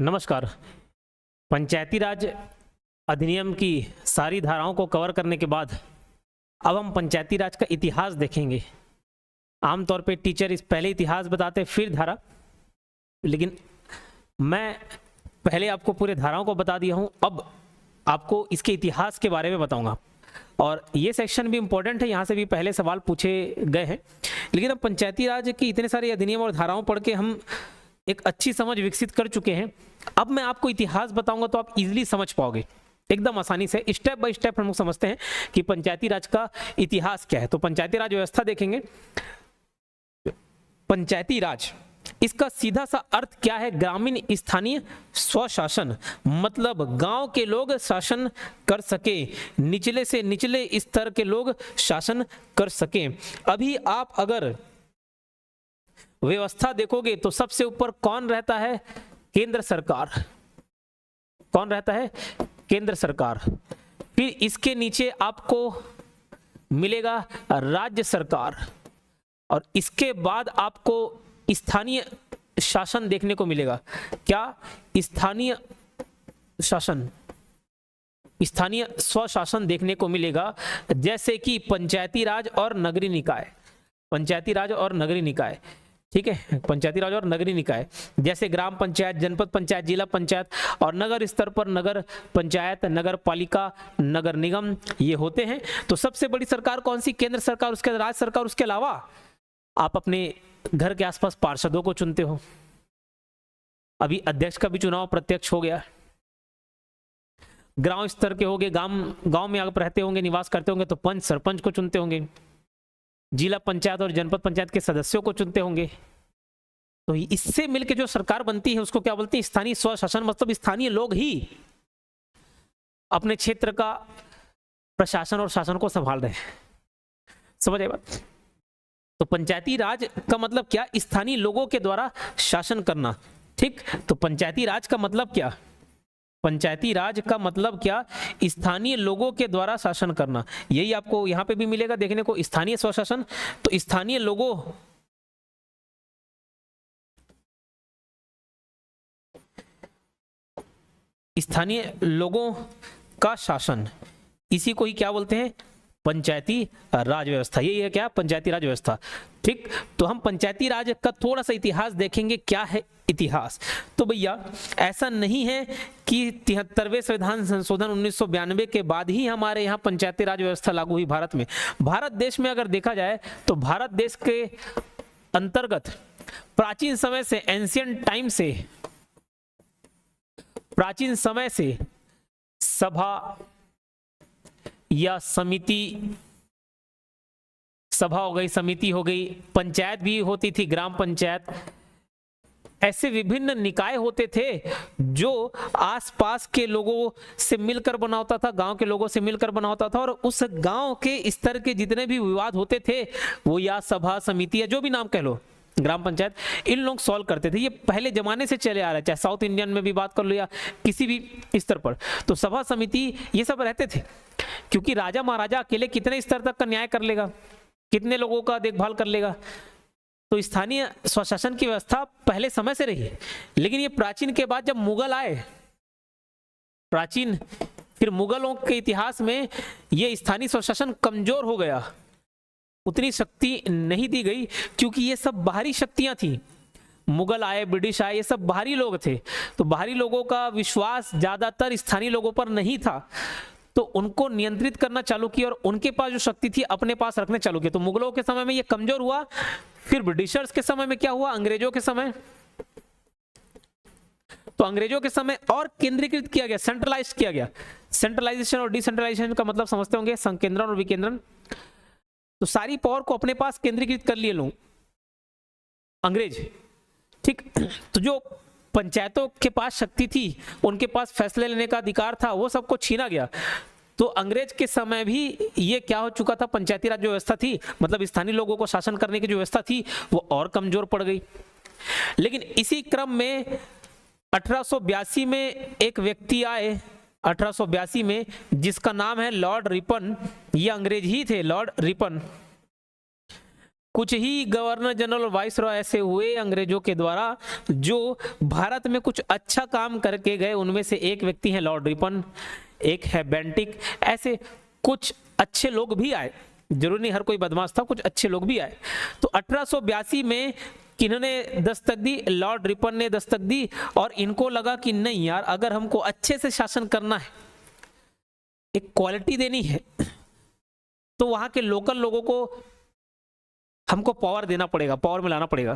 नमस्कार। पंचायती राज अधिनियम की सारी धाराओं को कवर करने के बाद अब हम पंचायती राज का इतिहास देखेंगे। आमतौर पे टीचर इस पहले इतिहास बताते फिर धारा, लेकिन मैं पहले आपको पूरे धाराओं को बता दिया हूं, अब आपको इसके इतिहास के बारे में बताऊंगा। और ये सेक्शन भी इंपॉर्टेंट है, यहाँ से भी पहले सवाल पूछे गए हैं। लेकिन अब पंचायती राज की इतने सारे अधिनियम और धाराओं पढ़ के हम एक अच्छी समझ विकसित कर चुके हैं। अब मैं आपको इतिहास बताऊंगा तो आप इजीली समझ पाओगे, एकदम आसानी से। स्टेप बाय स्टेप हम लोग समझते हैं कि पंचायती राज का इतिहास क्या है। तो पंचायती राज व्यवस्था देखेंगे। पंचायती राज, इसका सीधा सा अर्थ क्या है? ग्रामीण स्थानीय स्वशासन, मतलब गांव के लोग शासन कर सके, निचले से निचले स्तर के लोग शासन कर सके। अभी आप अगर व्यवस्था देखोगे तो सबसे ऊपर कौन रहता है? केंद्र सरकार। कौन रहता है? केंद्र सरकार। फिर इसके नीचे आपको मिलेगा राज्य सरकार, और इसके बाद आपको स्थानीय शासन देखने को मिलेगा। क्या? स्थानीय शासन, स्थानीय स्वशासन देखने को मिलेगा, जैसे कि पंचायती राज और नगरीय निकाय। पंचायती राज और नगरीय निकाय, ठीक है, पंचायती राज और नगरीय निकाय, जैसे ग्राम पंचायत, जनपद पंचायत, जिला पंचायत, और नगर स्तर पर नगर पंचायत, नगर पालिका, नगर निगम, ये होते हैं। तो सबसे बड़ी सरकार कौन सी? केंद्र सरकार, उसके राज्य सरकार। उसके अलावा आप अपने घर के आसपास पार्षदों को चुनते हो। अभी अध्यक्ष का भी चुनाव प्रत्यक्ष हो गया। गांव स्तर के होंगे, गांव में आप रहते होंगे, निवास करते होंगे, तो पंच सरपंच को चुनते होंगे। जिला पंचायत और जनपद पंचायत के सदस्यों को चुनते होंगे। तो इससे मिलकर जो सरकार बनती है उसको क्या बोलते हैं? स्थानीय स्वशासन, मतलब स्थानीय लोग ही अपने क्षेत्र का प्रशासन और शासन को संभाल रहे हैं। समझ आए बात? तो पंचायती राज का मतलब क्या? स्थानीय लोगों के द्वारा शासन करना। ठीक, तो पंचायती राज का मतलब क्या? पंचायती राज का मतलब क्या? स्थानीय लोगों के द्वारा शासन करना। यही आपको यहां पे भी मिलेगा देखने को, स्थानीय स्वशासन। तो स्थानीय लोगों, स्थानीय लोगों का शासन, इसी को ही क्या बोलते हैं? पंचायती राज व्यवस्था। यही है क्या? पंचायती राज व्यवस्था। ठीक, तो हम पंचायती राज का थोड़ा सा इतिहास देखेंगे। क्या है इतिहास? तो भैया ऐसा नहीं है कि 73वें संविधान संशोधन 1992 के बाद ही हमारे यहाँ पंचायती राज व्यवस्था लागू हुई भारत में। भारत देश में अगर देखा जाए तो भारत देश के अंतर्गत प्राचीन समय से, एंशियंट टाइम से, प्राचीन समय से सभा या समिति, सभा हो गई, समिति हो गई, पंचायत भी होती थी, ग्राम पंचायत, ऐसे विभिन्न निकाय होते थे जो आसपास के लोगों से मिलकर बना होता था, गांव के लोगों से मिलकर बना होता था। और उस गांव के स्तर के जितने भी विवाद होते थे वो या सभा, समिति, या जो भी नाम कह लो, ग्राम पंचायत, इन लोग सॉल्व करते थे। ये पहले जमाने से चले आ रहा है, चाहे साउथ इंडियन में भी बात कर लो या किसी भी स्तर पर। तो सभा, समिति, ये सब रहते थे, क्योंकि राजा महाराजा अकेले कितने स्तर तक का न्याय कर लेगा, कितने लोगों का देखभाल कर लेगा। तो स्थानीय स्वशासन की व्यवस्था पहले समय से रही है। लेकिन ये प्राचीन के बाद जब मुगल आए, प्राचीन, फिर मुगलों के इतिहास में ये स्थानीय स्वशासन कमजोर हो गया, उतनी शक्ति नहीं दी गई, क्योंकि ये सब बाहरी शक्तियां थी। मुगल आए, ब्रिटिश आए, ये सब बाहरी लोग थे। तो बाहरी लोगों का विश्वास ज्यादातर स्थानीय लोगों पर नहीं था, तो उनको नियंत्रित करना चालू किया और उनके पास जो शक्ति थी अपने पास रखने चालू किया। तो मुगलों के समय में ये कमजोर हुआ। फिर ब्रिटिशर्स के समय में क्या हुआ? अंग्रेजों के समय, तो अंग्रेजों के समय और केंद्रीकृत किया गया, सेंट्रलाइज किया गया। सेंट्रलाइजेशन और डिसेंट्रलाइजेशन का मतलब समझते होंगे, संकेंद्रण और विकेंद्रण। तो सारी पावर को अपने पास केंद्रीकृत कर लिए लोग, अंग्रेज। ठीक, तो जो पंचायतों के पास शक्ति थी, उनके पास फैसले लेने का अधिकार था, वो सबको छीना गया। तो अंग्रेज के समय भी ये क्या हो चुका था? पंचायती राज व्यवस्था थी, मतलब स्थानीय लोगों को शासन करने की जो व्यवस्था थी वो और कमजोर पड़ गई। लेकिन इसी क्रम में 1882 में एक व्यक्ति आए, 1882 में, जिसका नाम है लॉर्ड रिपन। ये अंग्रेज ही थे, लॉर्ड रिपन। कुछ ही गवर्नर जनरल और वाइस रॉय ऐसे हुए अंग्रेजों के द्वारा जो भारत में कुछ अच्छा काम करके गए। उनमें से एक व्यक्ति है लॉर्ड रिपन, एक है बेंटिक। ऐसे कुछ अच्छे लोग भी आए, जरूरी नहीं हर कोई बदमाश था, कुछ अच्छे लोग भी आए। तो 1882 में किन्होंने दस्तक दी? लॉर्ड रिपन ने दस्तक दी। और इनको लगा कि नहीं यार, अगर हमको अच्छे से शासन करना है, एक क्वालिटी देनी है, तो वहां के लोकल लोगों को हमको पावर देना पड़ेगा, पावर में लाना पड़ेगा।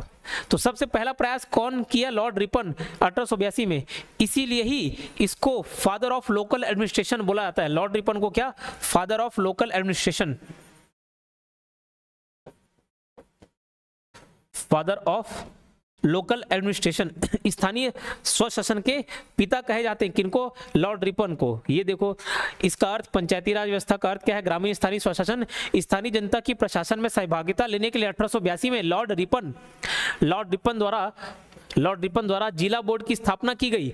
तो सबसे पहला प्रयास कौन किया? लॉर्ड रिपन 1882 में। इसीलिए ही इसको फादर ऑफ लोकल एडमिनिस्ट्रेशन बोला जाता है। लॉर्ड रिपन को क्या? Father of local administration, father of local administration, स्थानीय स्वशासन के पिता कहे जाते हैं। किनको? लॉर्ड रिपन को। ये देखो, इसका अर्थ पंचायती राज व्यवस्था का अर्थ क्या है? ग्रामीण स्थानीय स्वशासन। स्थानीय जनता की प्रशासन में सहभागिता लेने के लिए 1882 में लॉर्ड रिपन द्वारा जिला बोर्ड की स्थापना की गई।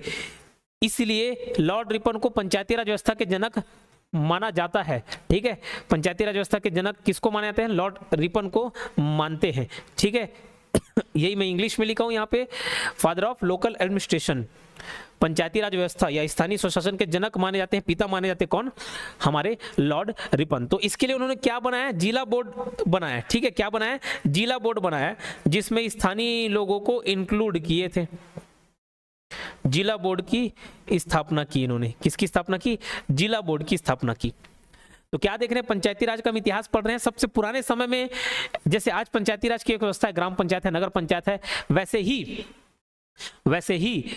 इसलिए लॉर्ड रिपन को पंचायती राज व्यवस्था के जनक माना जाता है। ठीक है, पंचायती राज व्यवस्था के जनक किसको माने जाते हैं? लॉर्ड रिपन को मानते हैं। ठीक है, यही मैं इंग्लिश में लिखा हूं यहाँ पे, फादर ऑफ लोकल एडमिनिस्ट्रेशन। पंचायती राज व्यवस्था या स्थानीय स्वशासन के जनक माने जाते हैं, पिता माने जाते हैं कौन? हमारे लॉर्ड रिपन। तो इसके लिए उन्होंने क्या बनाया? जिला बोर्ड बनाया। ठीक है, क्या बनाया? जिला बोर्ड बनाया, जिसमें स्थानीय लोगों को इंक्लूड किए थे। जिला बोर्ड की स्थापना की इन्होंने। किसकी स्थापना की? जिला बोर्ड की स्थापना की। तो क्या देख रहे हैं? पंचायती राज का हम इतिहास पढ़ रहे हैं। सबसे पुराने समय में, जैसे आज पंचायती राज की एक व्यवस्था है, ग्राम पंचायत है, नगर पंचायत है, वैसे ही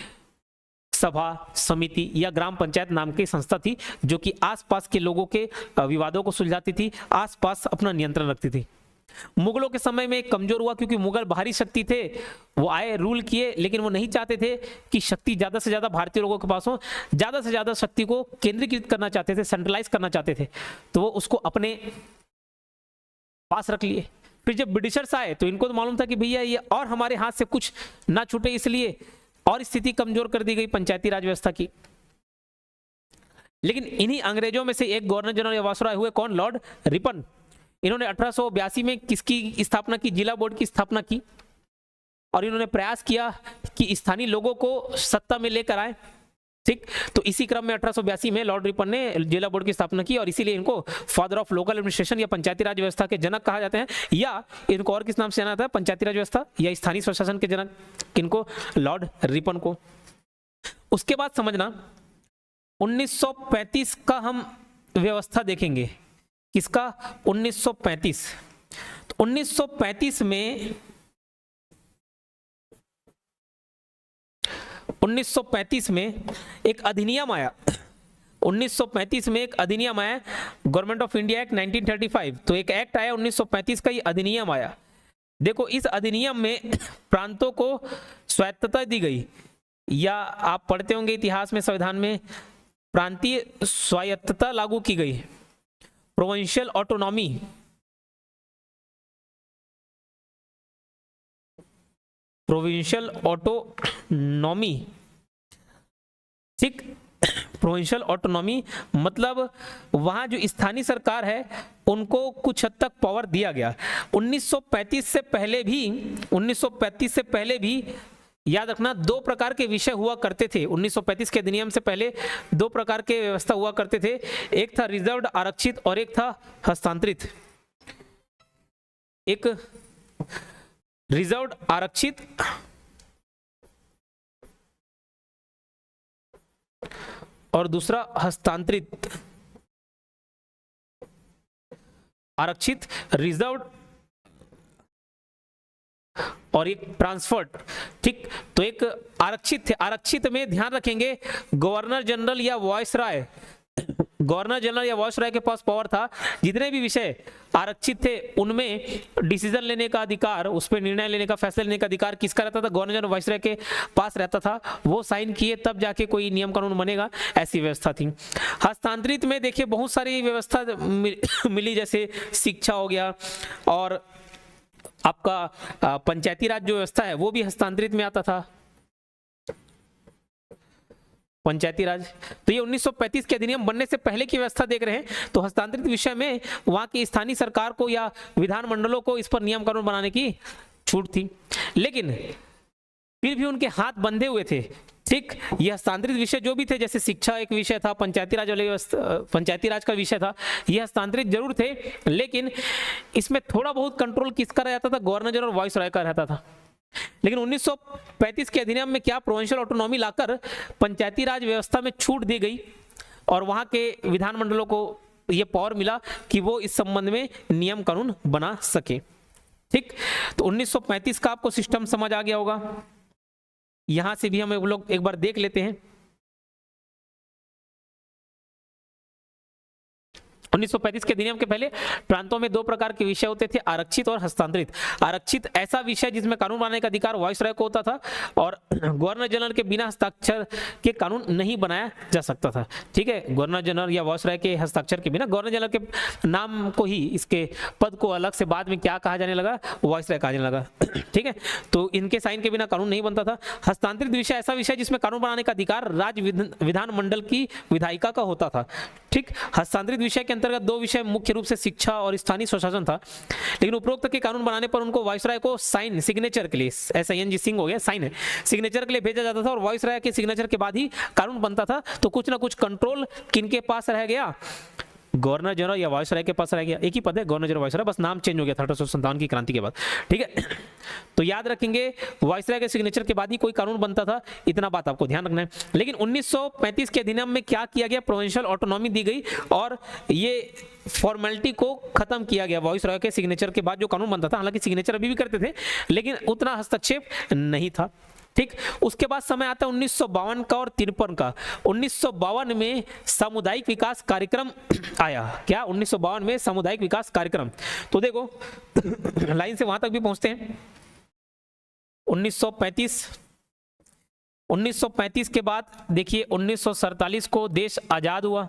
सभा, समिति या ग्राम पंचायत नाम की संस्था थी, जो कि आसपास के लोगों के विवादों को सुलझाती थी, आसपास अपना नियंत्रण रखती थी। मुगलों के समय में कमजोर हुआ, क्योंकि मुगल बाहरी शक्ति थे, वो आए, रूल किए, लेकिन वो नहीं चाहते थे कि शक्ति ज्यादा से ज्यादा भारतीय लोगों के पास हो, ज्यादा से ज्यादा शक्ति को केंद्रीकृत करना चाहते थे, सेंट्रलाइज करना चाहते थे, तो वो उसको अपने पास रख लिए। फिर जब ब्रिटिशर्स आए तो इनको तो मालूम था कि भैया ये और हमारे हाथ से कुछ ना छूटे, इसलिए और स्थिति कमजोर कर दी गई पंचायती राज व्यवस्था की। लेकिन इन्हीं अंग्रेजों में से एक गवर्नर जनरल या वायसराय हुए, कौन? Lord Ripon. इन्होंने 1882 में किसकी स्थापना की? जिला बोर्ड की स्थापना की। और इन्होंने प्रयास किया कि स्थानीय लोगों को सत्ता में लेकर आए। ठीक, तो इसी क्रम में 1882 में लॉर्ड रिपन ने जिला बोर्ड की स्थापना की, और इसीलिए इनको फादर ऑफ लोकल एडमिनिस्ट्रेशन या पंचायती राज व्यवस्था के जनक कहा जाते हैं। या इनको और किस नाम से जाना जाता है? पंचायती राज व्यवस्था या स्थानीय स्वशासन के जनक। किनको? लॉर्ड रिपन को। उसके बाद समझना, 1935 का हम व्यवस्था देखेंगे। किसका? 1935। तो 1935 में एक अधिनियम आया। 1935 में एक अधिनियम आया, गवर्नमेंट ऑफ इंडिया एक्ट 1935। तो एक एक्ट आया 1935 का, ये अधिनियम आया। देखो, इस अधिनियम में प्रांतों को स्वायत्तता दी गई, या आप पढ़ते होंगे इतिहास में, संविधान में प्रांतीय स्वायत्तता लागू की गई, प्रोविंशियल ऑटोनॉमी। प्रोविंशियल ऑटोनॉमी, ठीक, प्रोविंशियल ऑटोनॉमी मतलब वहां जो स्थानीय सरकार है उनको कुछ हद तक पावर दिया गया। 1935 से पहले भी याद रखना, दो प्रकार के विषय हुआ करते थे। 1935 के अधिनियम से पहले दो प्रकार के व्यवस्था हुआ करते थे, एक था रिजर्व्ड आरक्षित और एक था हस्तांतरित। एक रिजर्व्ड आरक्षित और दूसरा हस्तांतरित। आरक्षित, रिजर्व्ड और एक ट्रांसफर्ड। ठीक, तो एक आरक्षित थे। आरक्षित में ध्यान रखेंगे गवर्नर जनरल या वायसराय, गवर्नर जनरल या वायसराय के पास पावर था। जितने भी विषय आरक्षित थे उनमें डिसीजन लेने का अधिकार, उस पर निर्णय लेने का, फैसले लेने का अधिकार किसका रहता था? गवर्नर जनरल वायसराय के पास रहता था। वो साइन किए तब जाके कोई नियम कानून बनेगा, ऐसी व्यवस्था थी। हस्तांतरित में देखिए बहुत सारी व्यवस्था मिली, जैसे शिक्षा हो गया, और आपका पंचायती राज जो व्यवस्था है वो भी हस्तांतरित में आता था। पंचायती राज। तो ये 1935 के अधिनियम बनने से पहले की व्यवस्था देख रहे हैं। तो हस्तांतरित विषय में वहां की स्थानीय सरकार को या विधानमंडलों को इस पर नियम कानून बनाने की छूट थी, लेकिन फिर भी उनके हाथ बंधे हुए थे। ठीक, ये हस्तांतरित विषय जो भी थे, जैसे शिक्षा एक विषय था, पंचायती राज वाले पंचायती राज का विषय था, ये हस्तांतरित जरूर थे, लेकिन इसमें थोड़ा बहुत कंट्रोल किसका रहता था? गवर्नर जनरल वाइस रॉय का रहता था। लेकिन 1935 के अधिनियम में क्या प्रोविंशियल ऑटोनॉमी लाकर पंचायती राज व्यवस्था में छूट दी गई और वहां के विधानमंडलों को यह पावर मिला कि वो इस संबंध में नियम कानून बना सके। ठीक, तो 1935 का आपको सिस्टम समझ आ गया होगा। यहां से भी हम लोग एक बार देख लेते हैं। 1935 के अधिनियम के पहले प्रांतों में दो प्रकार के विषय होते थे, आरक्षित और हस्तांतरित। आरक्षित ऐसा विषय जिसमें कानून बनाने का अधिकार वाइसरॉय को होता था और गवर्नर जनरल के बिना हस्ताक्षर के कानून नहीं बनाया जा सकता था। ठीक है, गवर्नर जनरल या वाइसरॉय के हस्ताक्षर के बिना, गवर्नर जनरल के नाम को ही, इसके पद को अलग से बाद में क्या कहा जाने लगा? वाइसरॉय कहा जाने लगा। ठीक है, तो इनके साइन के बिना कानून नहीं बनता था। हस्तांतरित विषय ऐसा विषय जिसमें कानून बनाने का अधिकार राज्य विधानमंडल की विधायिका का होता था। ठीक, हस्तांतरित विषय के अंतर्गत दो विषय मुख्य रूप से शिक्षा और स्थानीय स्वशासन था, लेकिन उपरोक्त के कानून बनाने पर उनको वाइसरॉय को साइन, सिग्नेचर के लिए, SING सिंह हो गया, साइन है, सिग्नेचर के लिए भेजा जाता था और वाइसरॉय के सिग्नेचर के बाद ही कानून बनता था। तो कुछ ना कुछ कंट्रोल किनके पास रह गया? गवर्नर जनरल या वाइसरॉय के पास रह गया। एक ही पद है, गवर्नर जनरल वाइसरॉय, बस नाम चेंज हो गया था 1857 की क्रांति के बाद। ठीक है, तो याद रखेंगे वाइसरॉय के सिग्नेचर के बाद ही कोई कानून बनता था, इतना बात आपको ध्यान रखना है। लेकिन 1935 के अधिनियम में क्या किया गया? प्रोविंशियल ऑटोनॉमी दी गई और ये फॉर्मेलिटी को खत्म किया गया। वाइसरॉय के सिग्नेचर के बाद जो कानून बनता था, हालांकि सिग्नेचर अभी भी करते थे, लेकिन उतना हस्तक्षेप नहीं था। ठीक, उसके बाद समय आता है 1952 का और 53 का। 1952 में सामुदायिक विकास कार्यक्रम आया। क्या? 1952 में सामुदायिक विकास कार्यक्रम। तो देखो लाइन से वहां तक भी पहुंचते हैं। 1935 के बाद देखिए 1947 को देश आजाद हुआ।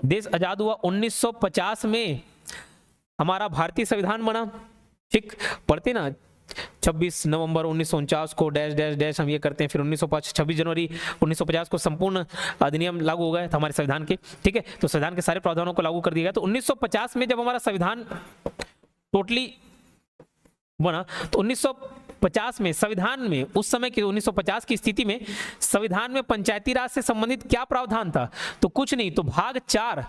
देश आजाद हुआ 1950 में हमारा भारतीय संविधान बना। ठीक, पढ़ते ना 26 नवंबर 1949 को डैश डैश डैश हम ये करते हैं, फिर 26 जनवरी 1950 को संपूर्ण अधिनियम लागू हो गए थे हमारे संविधान के। ठीक है, तो संविधान के सारे प्रावधानों को लागू कर दिया गया। तो 1950 में जब हमारा संविधान टोटली बना, तो 1950 में संविधान में, उस समय की 1950 की स्थिति में संविधान में पंचायती राज से संबंधित क्या प्रावधान था? तो कुछ नहीं, तो भाग 4,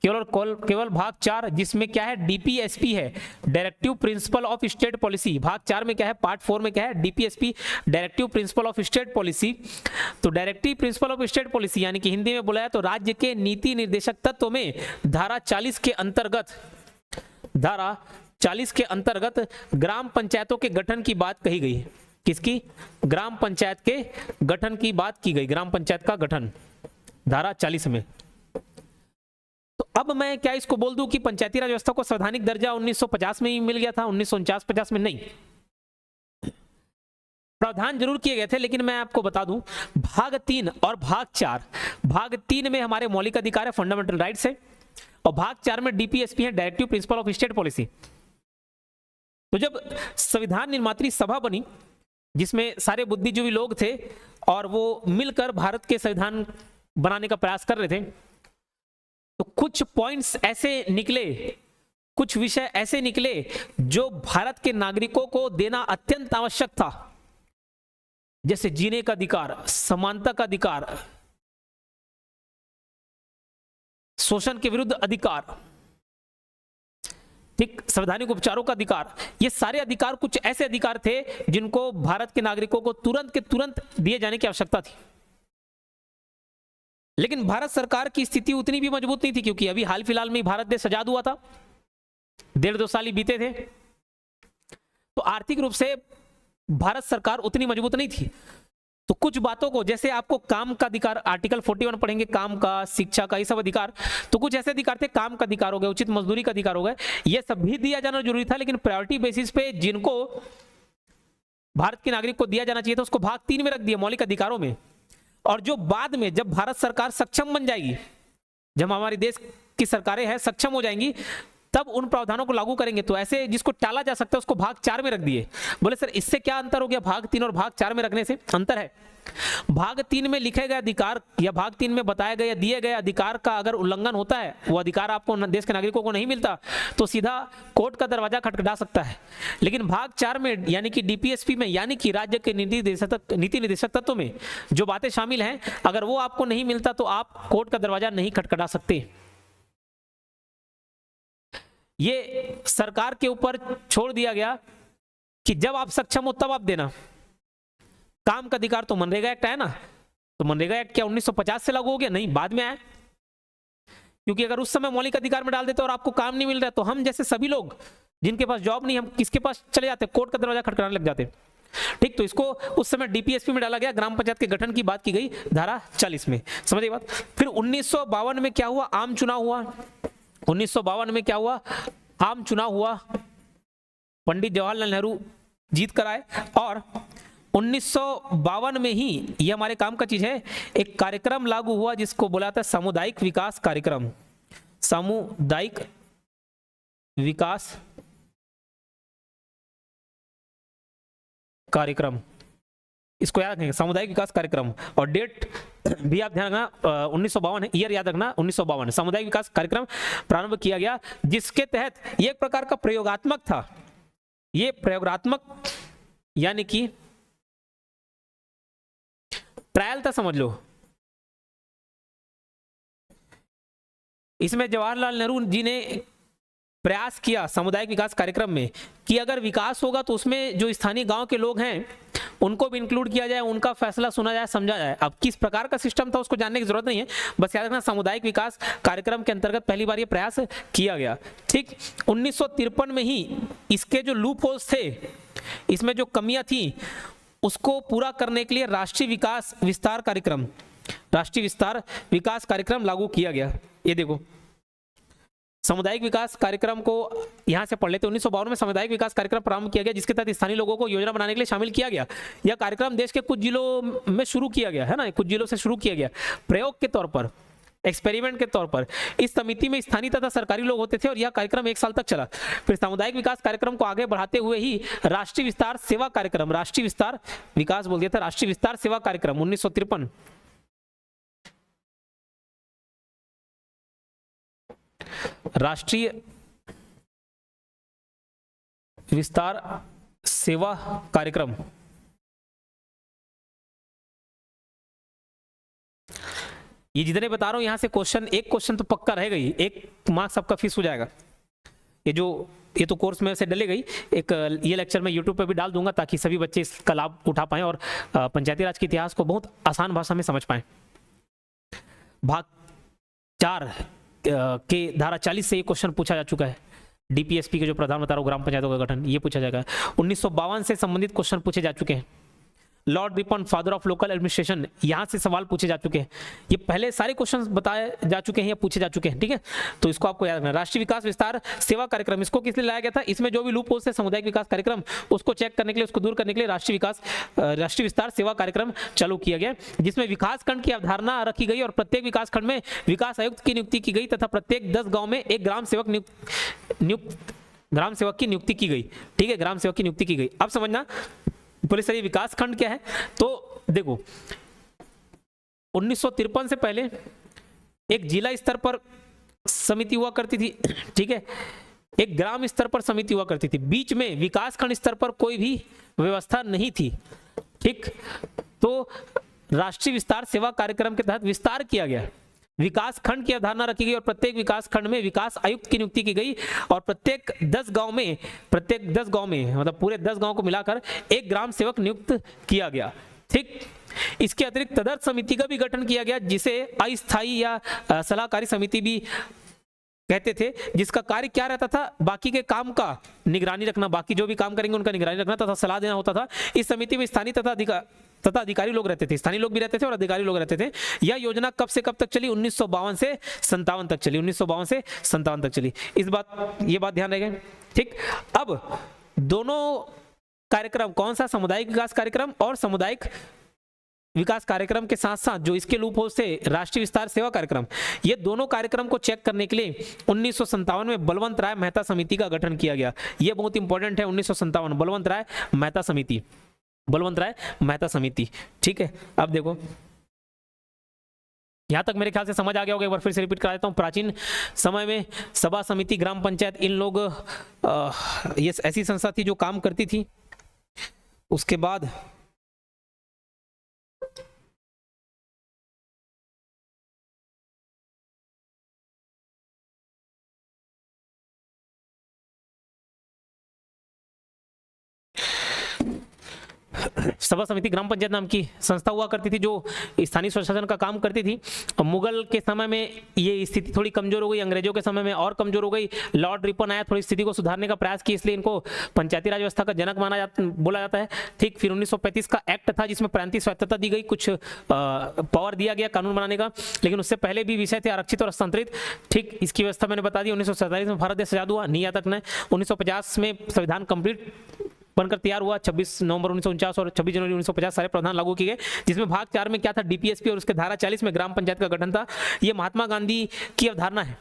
केवल भाग 4, जिसमें क्या है? DPSP है, directive principle of state policy. भाग 4 में क्या है? पार्ट 4 में क्या है? DPSP, directive principle of state policy. तो directive principle of state policy यानी कि हिंदी में बोला है तो राज्य के नीति निर्देशक तत्व में धारा 40 के अंतर्गत ग्राम पंचायतों के गठन की बात कही गई। किसकी? ग्राम पंचायत के गठन की बात की गई। ग्राम पंचायत का गठन धारा 40 में। तो अब मैं क्या इसको बोल दूं कि पंचायती राज व्यवस्था को संवैधानिक दर्जा 1950 में ही मिल गया था? 1949-50 में नहीं, प्रावधान जरूर किए गए थे, लेकिन मैं आपको बता दूं भाग 3 और भाग 4, भाग 3 में हमारे मौलिक अधिकार है, फंडामेंटल राइट्स है, और भाग 4 में DPSP है, directive principle of state policy. तो जब संविधान निर्मात्री सभा बनी, जिसमें सारे बुद्धिजीवी लोग थे और वो मिलकर भारत के संविधान बनाने का प्रयास कर रहे थे, तो कुछ पॉइंट्स ऐसे निकले, कुछ विषय ऐसे निकले जो भारत के नागरिकों को देना अत्यंत आवश्यक था, जैसे जीने का अधिकार, समानता का अधिकार, शोषण के विरुद्ध अधिकार, ठीक, संवैधानिक उपचारों का अधिकार। ये सारे अधिकार कुछ ऐसे अधिकार थे जिनको भारत के नागरिकों को तुरंत के तुरंत दिए जाने की आवश्यकता थी। लेकिन भारत सरकार की स्थिति उतनी भी मजबूत नहीं थी, क्योंकि अभी हाल फिलहाल में भारत देश आजाद हुआ था, 1.5-2 साल ही बीते थे, तो आर्थिक रूप से भारत सरकार उतनी मजबूत नहीं थी। तो कुछ बातों को, जैसे आपको काम का अधिकार, आर्टिकल 41 पढ़ेंगे, काम का, शिक्षा का, ये सब अधिकार, तो कुछ ऐसे अधिकार थे, काम का अधिकार हो गया, उचित मजदूरी का अधिकार हो गया, ये सब भी दिया जाना जरूरी था, लेकिन प्रायोरिटी बेसिस पे जिनको भारत के नागरिक को दिया जाना चाहिए था उसको भाग 3 में रख दिया, मौलिक अधिकारों में। और जो बाद में जब भारत सरकार सक्षम बन जाएगी, जब हमारे देश की सरकारें हैं सक्षम हो जाएंगी, तब उन प्रावधानों को लागू करेंगे। तो ऐसे जिसको टाला जा सकता है उसको भाग 4 में रख दिए। बोले सर इससे क्या अंतर हो गया भाग 3 और भाग 4 में रखने से? अंतर है, भाग 3 में लिखे गए अधिकार या भाग 3 में बताए गए या दिए गए अधिकार का अगर उल्लंघन होता है, वो अधिकार आपको देश के नागरिकों को नहीं मिलता, तो सीधा कोर्ट का दरवाजा खटखटा सकता है। लेकिन भाग 4 में यानी कि डीपीएसपी में, यानी कि राज्य के नीति निर्देशक तत्व में जो बातें शामिल हैं, अगर वो आपको नहीं मिलता तो आप कोर्ट का दरवाजा नहीं खटखटा सकते। ये सरकार के ऊपर छोड़ दिया गया कि जब आप सक्षम हो तब आप देना। काम का अधिकार तो मनरेगा एक्ट है ना, तो मनरेगा एक्ट क्या 1950 से लागू हो गया? नहीं, बाद में आया। क्योंकि अगर उस समय मौलिक अधिकार में डाल देते और आपको काम नहीं मिल रहा है, तो हम जैसे सभी लोग जिनके पास जॉब नहीं, हम किसके पास चले जाते? कोर्ट का दरवाजा खटखटाने लग जाते। ठीक, तो इसको उस समय डीपीएसपी में डाला गया, ग्राम पंचायत के गठन की बात की गई धारा 40 में। समझिए बात। फिर 1952 में क्या हुआ? आम चुनाव हुआ। 1952 में क्या हुआ? आम चुनाव हुआ, पंडित जवाहरलाल नेहरू जीत कर आए। और 1952 में ही, ये हमारे काम का चीज है, एक कार्यक्रम लागू हुआ जिसको बोला था सामुदायिक विकास कार्यक्रम। सामुदायिक विकास कार्यक्रम, इसको याद रखेंगे, सामुदायिक विकास कार्यक्रम। और डेट भी आप ध्यान रखना, 1952 है, ईयर याद रखना 1952। सामुदायिक विकास कार्यक्रम प्रारंभ किया गया, जिसके तहत ये एक प्रकार का प्रयोगात्मक था। ये प्रयोगात्मक यानी कि ट्रायल था, समझ लो। इसमें जवाहरलाल नेहरू जी ने प्रयास किया सामुदायिक विकास कार्यक्रम में कि अगर विकास होगा तो उसमें जो स्थानीय गांव के लोग हैं उनको भी इंक्लूड किया जाए, उनका फैसला सुना जाए, समझा जाए। अब किस प्रकार का सिस्टम था उसको जानने की जरूरत नहीं है, बस याद रखना सामुदायिक विकास कार्यक्रम के अंतर्गत पहली बार ये प्रयास किया गया। ठीक, 1953 में ही इसके जो लूप होल्स थे, इसमें जो कमियां थी, उसको पूरा करने के लिए राष्ट्रीय विस्तार कार्यक्रम लागू किया गया। ये देखो, सामुदायिक विकास कार्यक्रम को यहां से पढ़ लेते। 1952 में सामुदायिक विकास कार्यक्रम प्रारंभ किया गया, जिसके तहत स्थानीय लोगों को योजना बनाने के लिए शामिल किया गया। यह कार्यक्रम देश के कुछ जिलों में शुरू किया गया है ना, कुछ जिलों से शुरू किया गया प्रयोग के तौर पर, एक्सपेरिमेंट के तौर पर। इस समिति में स्थानीय तथा सरकारी लोग होते थे और यह कार्यक्रम 1 साल तक चला। फिर सामुदायिक विकास कार्यक्रम को आगे बढ़ाते हुए ही राष्ट्रीय विस्तार सेवा कार्यक्रम, राष्ट्रीय विस्तार विकास बोल दिया था, राष्ट्रीय विस्तार सेवा कार्यक्रम 1953। राष्ट्रीय विस्तार सेवा कार्यक्रम, ये जितने बता रहा हूं यहां से क्वेश्चन, एक क्वेश्चन तो पक्का रहेगा ही, 1 मार्क्स आपका फिक्स हो जाएगा। ये तो कोर्स में से डले गई, एक ये लेक्चर मैं यूट्यूब पे भी डाल दूंगा ताकि सभी बच्चे इसका लाभ उठा पाएं और पंचायती राज के इतिहास को बहुत आसान भाषा में समझ पाएं। भाग 4 के धारा 40 से ये क्वेश्चन पूछा जा चुका है। डीपीएसपी के जो प्रधान बता रहा हूं, ग्राम पंचायतों का गठन, ये पूछा जाएगा। 1952 से संबंधित क्वेश्चन पूछे जा चुके हैं। Lord Ripon, father of local administration, यहां से सवाल पूछे जा चुके हैं। ये पहले सारे क्वेश्चन बताए जा चुके हैं या पूछे जा चुके हैं। ठीक है, तो इसको आपको याद रखना। राष्ट्रीय विकास विस्तार सेवा कार्यक्रम, इसको किस लिए लाया गया था? इसमें जो भी लूप होल्स है सामुदायिक विकास कार्यक्रम, उसको चेक करने के लिए, उसको दूर करने के लिए राष्ट्रीय विस्तार सेवा कार्यक्रम चालू किया गया, जिसमें विकास खंड की अवधारणा रखी गई और प्रत्येक विकास खंड में विकास आयुक्त की नियुक्ति की गई तथा प्रत्येक 10 गांव में एक ग्राम सेवक की नियुक्ति की गई। ठीक है, ग्राम सेवक की नियुक्ति की गई। अब समझना, बोले सर ये विकास खंड क्या है? तो देखो, 1953 से पहले एक जिला स्तर पर समिति हुआ करती थी। ठीक है, एक ग्राम स्तर पर समिति हुआ करती थी, बीच में विकास खंड स्तर पर कोई भी व्यवस्था नहीं थी। ठीक, तो राष्ट्रीय विस्तार सेवा कार्यक्रम के तहत विस्तार किया गया, विकास खंड की अवधारणा रखी गई और प्रत्येक विकास खंड में विकास आयुक्त की नियुक्ति की गई और प्रत्येक 10 गांव में मतलब पूरे 10 गांव को मिलाकर एक ग्राम सेवक नियुक्त किया गया। ठीक, इसके अतिरिक्त तदर्थ समिति का भी गठन किया गया, जिसे अस्थायी या सलाहकारी समिति भी कहते थे, जिसका कार्य क्या रहता था? बाकी के काम का निगरानी रखना, बाकी जो भी काम करेंगे उनका निगरानी रखना तथा सलाह देना होता था। इस समिति में स्थानीय तथा अधिकारी लोग रहते थे, स्थानीय लोग भी रहते थे और अधिकारी लोग रहते थे। यह योजना कब से कब तक चली? 1952 से 57 तक चली। 1952 से 57 तक चली। ये बात ध्यान रखें। ठीक, अब दोनों कार्यक्रम, कौन सा? सामुदायिक विकास कार्यक्रम और सामुदायिक विकास कार्यक्रम के साथ साथ जो इसके लूप होल्स थे, राष्ट्रीय विस्तार सेवा कार्यक्रम, ये दोनों कार्यक्रम को चेक करने के लिए 1957 में बलवंत राय मेहता समिति का गठन किया गया। ये बहुत इंपॉर्टेंट है, 1957 बलवंत राय मेहता समिति, बलवंत राय मेहता समिति। ठीक है, अब देखो यहां तक मेरे ख्याल से समझ आ गया होगा। एक बार फिर से रिपीट करा देता हूं। प्राचीन समय में सभा, समिति, ग्राम पंचायत, इन लोग ये ऐसी संस्था थी जो काम करती थी। उसके बाद सभा, समिति, ग्राम पंचायत नाम की संस्था हुआ करती थी जो स्थानीय स्वशासन का काम करती थी। मुगल के समय में ये स्थिति थोड़ी कमजोर हो गई, अंग्रेजों के समय में और कमजोर हो गई। लॉर्ड रिपन आया, थोड़ी स्थिति को सुधारने का प्रयास किया, इसलिए इनको पंचायती राज व्यवस्था का जनक बोला जाता है। ठीक, फिर 1935 का एक्ट था जिसमें प्रांतीय स्वायत्तता दी गई, कुछ पावर दिया गया कानून बनाने का, लेकिन उससे पहले भी विषय थे आरक्षित और हस्तांतरित। ठीक, इसकी व्यवस्था मैंने बता दी। 1947 में भारत देश आजाद हुआ, नहीं आता तक 1950 में संविधान कंप्लीट बनकर तैयार हुआ। 26 नवंबर 1949 और 26 जनवरी 1950 सारे प्रावधान लागू किए गए, जिसमें भाग 4 में क्या था, डीपीएसपी, और उसके धारा 40 में ग्राम पंचायत का गठन था। ये महात्मा गांधी की अवधारणा है।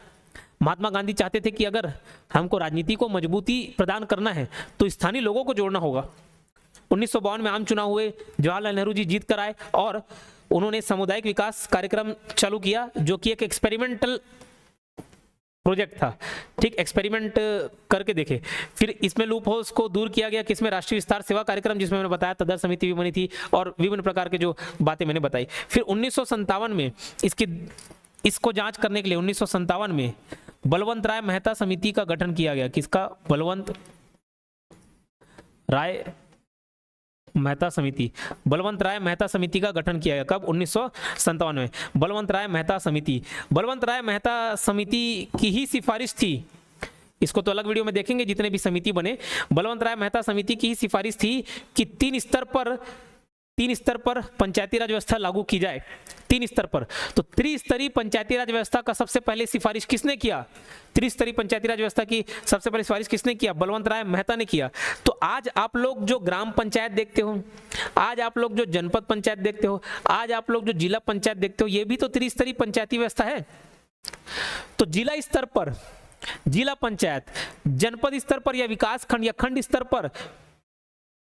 महात्मा गांधी चाहते थे कि अगर हमको राजनीति को मजबूती प्रदान करना है तो स्थानीय लोगों को जोड़ना होगा। 1952 में आम चुनाव हुए, जवाहरलाल नेहरू जी जीत कर आए और उन्होंने सामुदायिक विकास कार्यक्रम चालू किया, जो कि एक एक्सपेरिमेंटल प्रोजेक्ट था। ठीक, एक्सपेरिमेंट करके देखे। फिर इसमें लूप होल्स को दूर किया गया, किसमें, राष्ट्रीय विस्तार सेवा कार्यक्रम, जिसमें मैंने बताया तदर समिति भी बनी थी और विभिन्न प्रकार के जो बातें मैंने बताई। फिर 1957 में इसको जांच करने के लिए 1957 में बलवंत राय मेहता समिति का गठन किया गया। किसका? बलवंत राय मेहता समिति। बलवंत राय मेहता समिति का गठन किया गया कब? 1957 में। बलवंत राय मेहता समिति, बलवंत राय मेहता समिति की ही सिफारिश थी, इसको तो अलग वीडियो में देखेंगे जितने भी समिति बने। बलवंत राय मेहता समिति की ही सिफारिश थी कि तीन स्तर पर पंचायती राज व्यवस्था लागू की जाए। 3 स्तर पर, तो त्रिस्तरीय पंचायती राज व्यवस्था का सबसे पहले सिफारिश किसने किया? त्रिस्तरीय पंचायती राज व्यवस्था की सबसे पहले सिफारिश किसने किया? बलवंत राय मेहता ने किया। तो आज आप लोग जो ग्राम पंचायत देखते हो, आज आप लोग जो जनपद पंचायत देखते हो, आज आप लोग जो जिला पंचायत देखते हो, ये भी तो त्रिस्तरीय पंचायती व्यवस्था है। तो जिला स्तर पर जिला पंचायत, जनपद स्तर पर या विकास खंड या खंड स्तर पर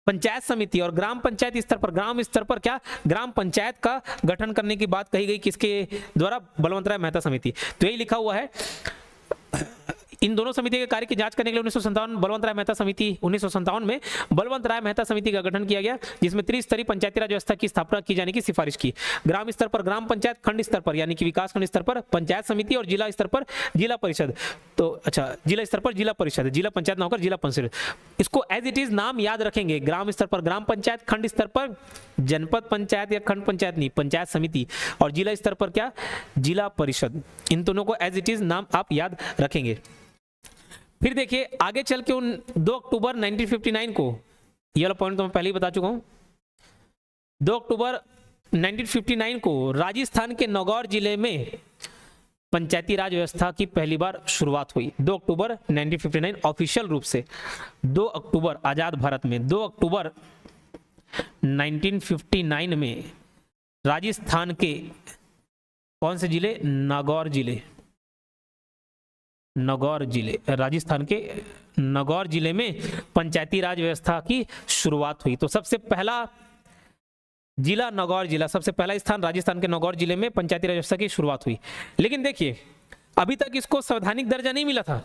पंचायत समिति, और ग्राम पंचायत स्तर पर, ग्राम स्तर पर क्या, ग्राम पंचायत का गठन करने की बात कही गई। किसके द्वारा? बलवंत राय मेहता समिति। तो यही लिखा हुआ है। इन दोनों समिति के कार्य की जांच करने के लिए 1957 बलवंत राय मेहता समिति 1957 में बलवंत राय मेहता समिति का गठन किया गया, जिसमें त्रिस्तरीय पंचायती राज व्यवस्था की स्थापना की जाने की सिफारिश की। ग्राम स्तर पर ग्राम पंचायत, खंड स्तर पर यानी कि विकास खंड स्तर पर पंचायत समिति, और जिला स्तर पर जिला परिषद। तो अच्छा, जिला स्तर पर जिला परिषद, जिला पंचायत ना होकर जिला परिषद। इसको एज इट इज नाम याद रखेंगे। ग्राम स्तर पर ग्राम पंचायत, खंड स्तर पर जनपद पंचायत या खंड पंचायत नहीं, पंचायत समिति, और जिला स्तर पर क्या, जिला परिषद। इन दोनों को एज इट इज नाम आप याद रखेंगे। फिर देखिए आगे चल के 2 अक्टूबर 1959 को, ये वाला पॉइंट तो मैं पहले ही बता चुका हूं, 2 अक्टूबर 1959 को राजस्थान के नागौर जिले में पंचायती राज व्यवस्था की पहली बार शुरुआत हुई। 2 अक्टूबर 1959 ऑफिशियल रूप से, 2 अक्टूबर आजाद भारत में 2 अक्टूबर 1959 में राजस्थान के कौन से जिले? नागौर जिले, नागौर जिले, राजस्थान के नागौर जिले में पंचायती राज व्यवस्था की शुरुआत हुई। तो सबसे पहला जिला नागौर जिला, सबसे पहला स्थान राजस्थान के नागौर जिले में पंचायती राज व्यवस्था की शुरुआत हुई। लेकिन देखिए अभी तक इसको संवैधानिक दर्जा नहीं मिला था,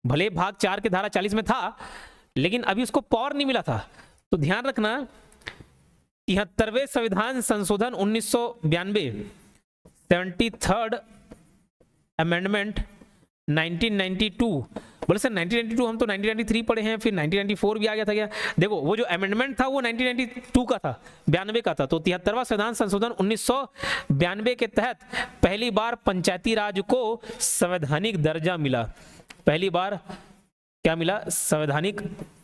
भले भाग 4 के धारा 40 में था, लेकिन अभी उसको पावर नहीं मिला था। तो ध्यान रखना 73वें संविधान संशोधन 1992, 73rd अमेंडमेंट 1992, बोले सर 1992 हम तो 1993 पढ़े हैं, फिर 1994 भी आ गया था क्या? देखो वो जो अमेंडमेंट था वो 1992 का था, 92 का था। तो 73वां संविधान संशोधन 1992 के तहत पहली बार पंचायती राज को संवैधानिक दर्जा मिला। पहली बार क्या मिला? संवैधानिक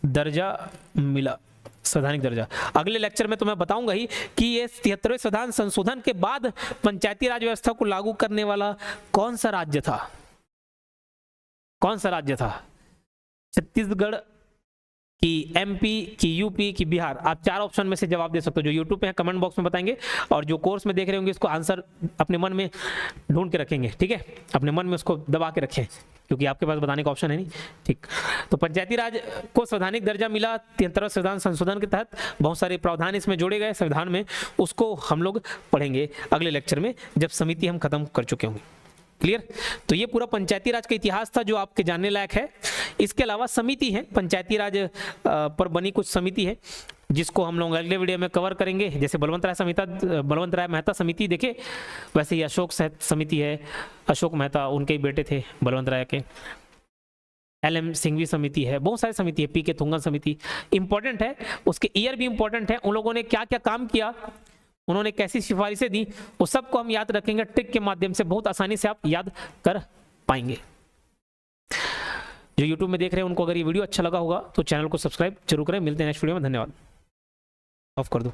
दर्जा मिला, संवैधानिक दर्जा। अगले लेक्चर में तो मैं बताऊंगा ही कि ये 73वें संविधान संशोधन के बाद पंचायती राज व्यवस्था को लागू करने वाला कौन सा राज्य था, कौन सा राज्य था? छत्तीसगढ़ कि एमपी कि यूपी कि बिहार, आप 4 ऑप्शन में से जवाब दे सकते हो। जो यूट्यूब पे है कमेंट बॉक्स में बताएंगे, और जो कोर्स में देख रहे होंगे इसको आंसर अपने मन में ढूंढ के रखेंगे, ठीक है, अपने मन में उसको दबा के रखें, क्योंकि आपके पास बताने का ऑप्शन है नहीं, ठीक। तो पंचायती राज को संवैधानिक दर्जा मिला 73वें संविधान संशोधन के तहत, बहुत सारे प्रावधान इसमें जोड़े गए संविधान में, उसको हम लोग पढ़ेंगे अगले लेक्चर में जब समिति हम खत्म कर चुके होंगे। क्लियर? तो ये पूरा पंचायती राज का इतिहास था जो आपके जानने लायक है। इसके अलावा समिति है, पंचायती राज पर बनी कुछ समिति है जिसको हम लोग अगले वीडियो में कवर करेंगे। जैसे बलवंत राय मेहता समिति देखे, वैसे ही अशोक समिति है, अशोक मेहता उनके ही बेटे थे बलवंत राय के। LM सिंघवी समिति है, बहुत सारी समिति है, PK थुंगन समिति इंपॉर्टेंट है, उसके ईयर भी इंपॉर्टेंट है, उन लोगों ने क्या क्या काम किया, उन्होंने कैसी सिफारिशें दी, वो सबको हम याद रखेंगे ट्रिक के माध्यम से, बहुत आसानी से आप याद कर पाएंगे। जो YouTube में देख रहे हैं उनको अगर ये वीडियो अच्छा लगा होगा तो चैनल को सब्सक्राइब जरूर करें। मिलते हैं नेक्स्ट वीडियो में, धन्यवाद। ऑफ कर दो।